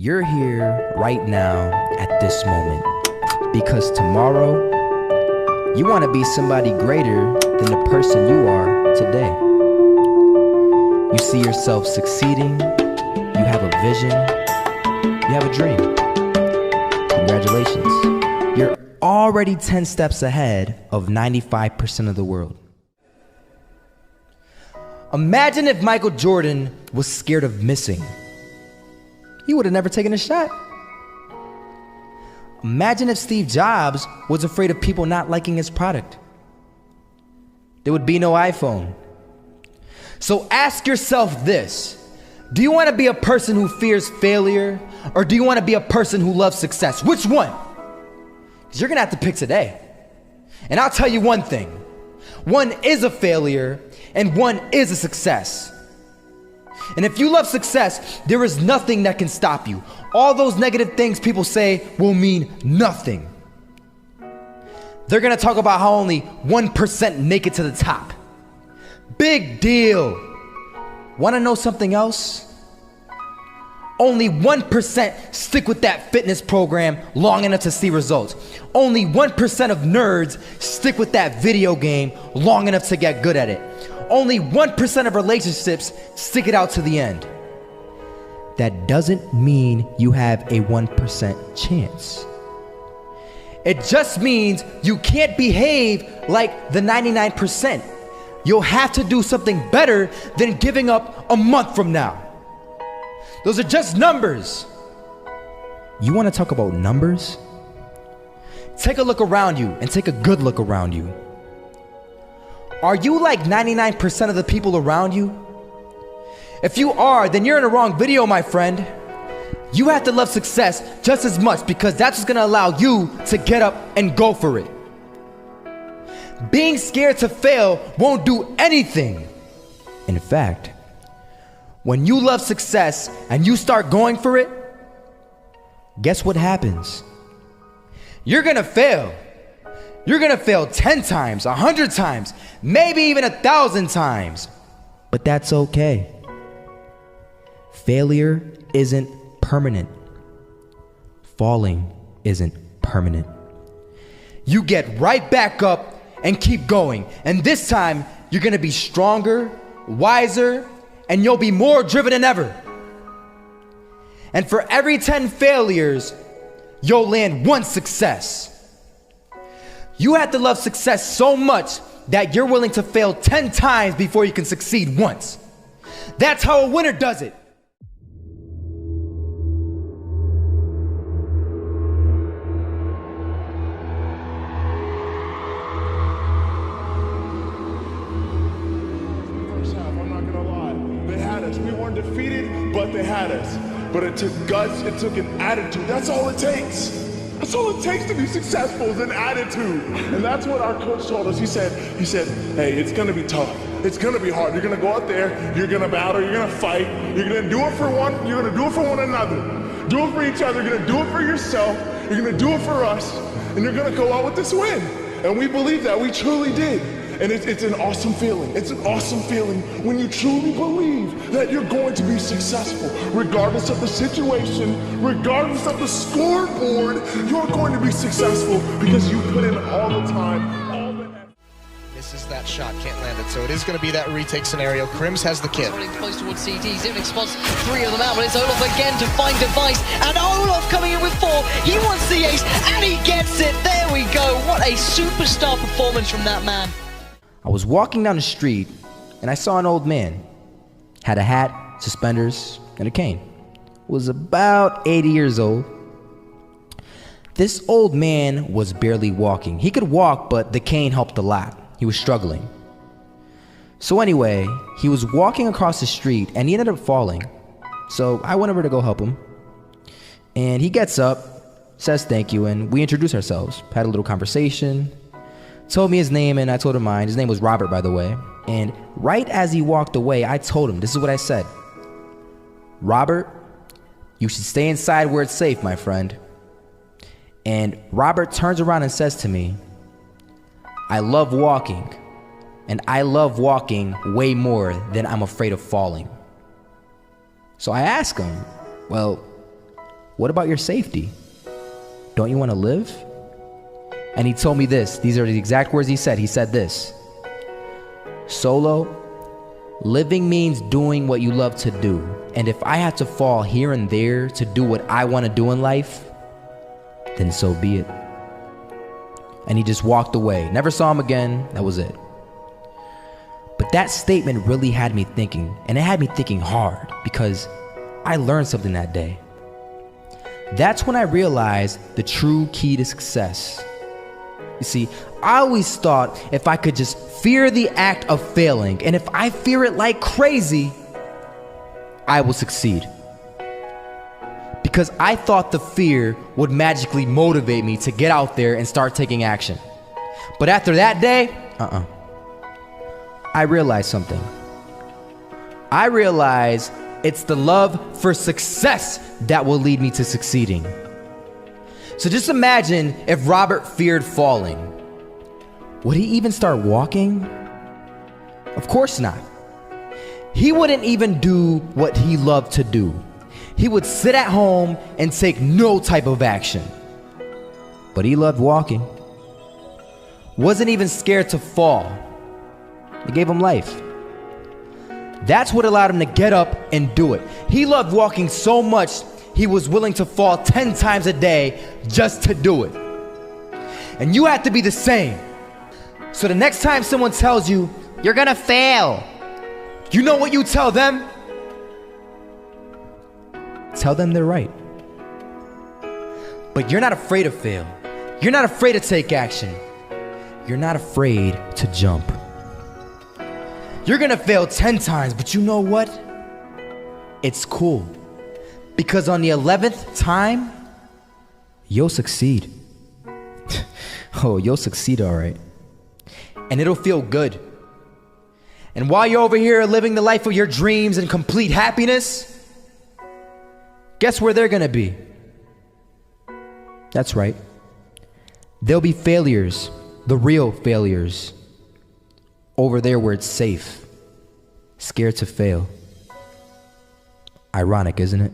You're here right now at this moment because tomorrow you want to be somebody greater than the person you are today. You see yourself succeeding, you have a vision, you have a dream. Congratulations. You're already 10 steps ahead of 95% of the world. Imagine if Michael Jordan was scared of missing. He would have never taken a shot. Imagine if Steve Jobs was afraid of people not liking his product. There would be no iPhone. So ask yourself this: do you want to be a person who fears failure, or do you want to be a person who loves success? Which one? Because you're going to have to pick today. And I'll tell you one thing: one is a failure and one is a success. And if you love success, there is nothing that can stop you. All those negative things people say will mean nothing. They're gonna talk about how only 1% make it to the top. Big deal. Wanna know something else? Only 1% stick with that fitness program long enough to see results. Only 1% of nerds stick with that video game long enough to get good at it. Only 1% of relationships stick it out to the end. That doesn't mean you have a 1% chance. It just means you can't behave like the 99%. You'll have to do something better than giving up a month from now. Those are just numbers. You want to talk about numbers? Take a look around you and take a good look around you. Are you like 99% of the people around you? If you are, then you're in the wrong video, my friend. You have to love success just as much because that's what's gonna allow you to get up and go for it. Being scared to fail won't do anything. In fact, when you love success and you start going for it, guess what happens? You're gonna fail. You're gonna fail 10 times, 100 times, maybe even 1,000 times. But that's okay. Failure isn't permanent. Falling isn't permanent. You get right back up and keep going. And this time, you're gonna be stronger, wiser, and you'll be more driven than ever. And for every 10 failures, you'll land one success. You have to love success so much that you're willing to fail 10 times before you can succeed once. That's how a winner does it. First half, I'm not gonna lie. They had us. We weren't defeated, but they had us. But it took guts, it took an attitude. That's all it takes. That's all it takes to be successful is an attitude. And that's what our coach told us. He said, hey, it's gonna be tough. It's gonna be hard. You're gonna go out there, you're gonna battle, you're gonna fight, you're gonna do it for one, you're gonna do it for one another. Do it for each other, you're gonna do it for yourself, you're gonna do it for us, and you're gonna go out with this win. And we believe that, we truly did. And it's an awesome feeling. It's an awesome feeling when you truly believe that you're going to be successful. Regardless of the situation, regardless of the scoreboard, you're going to be successful because you put in all the time, all the effort. Misses that shot, can't land it. So it is going to be that retake scenario. Crims has the kid. Running close towards CT. Zivnik spots 3 of them out, but it's Olaf again to find device. And Olaf coming in with 4. He wants the ace, and he gets it. There we go. What a superstar performance from that man. I was walking down the street and I saw an old man. Had a hat, suspenders, and a cane. Was about 80 years old. This old man was barely walking. He could walk, but the cane helped a lot. He was struggling. So anyway, he was walking across the street and he ended up falling. So I went over to go help him. And he gets up, says thank you, and we introduced ourselves. Had a little conversation. Told me his name and I told him mine. His name was Robert, by the way. And right as he walked away, I told him, this is what I said. Robert, you should stay inside where it's safe, my friend. And Robert turns around and says to me, I love walking, and I love walking way more than I'm afraid of falling. So I ask him, well, What about your safety? Don't you want to live? And he told me this. These are the exact words he said. He said this: Solo, living means doing what you love to do. And if I have to fall here and there to do what I want to do in life, then so be it. And he just walked away. Never saw him again. That was it. But that statement really had me thinking, and it had me thinking hard, because I learned something that day. That's when I realized the true key to success. You see, I always thought if I could just fear the act of failing, and if I fear it like crazy, I will succeed. Because I thought the fear would magically motivate me to get out there and start taking action. But after that day, I realized something. I realized it's the love for success that will lead me to succeeding. So just imagine if Robert feared falling. Would he even start walking? Of course not. He wouldn't even do what he loved to do. He would sit at home and take no type of action. But he loved walking. Wasn't even scared to fall. It gave him life. That's what allowed him to get up and do it. He loved walking so much, he was willing to fall 10 times a day just to do it. And you have to be the same. So the next time someone tells you, you're gonna fail, you know what you tell them? Tell them they're right. But you're not afraid to fail. You're not afraid to take action. You're not afraid to jump. You're gonna fail 10 times, but you know what? It's cool. Because on the 11th time, you'll succeed. Oh, you'll succeed, all right. And it'll feel good. And while you're over here living the life of your dreams and complete happiness, guess where they're gonna be? That's right. They'll be failures, the real failures. Over there where it's safe, scared to fail. Ironic, isn't it?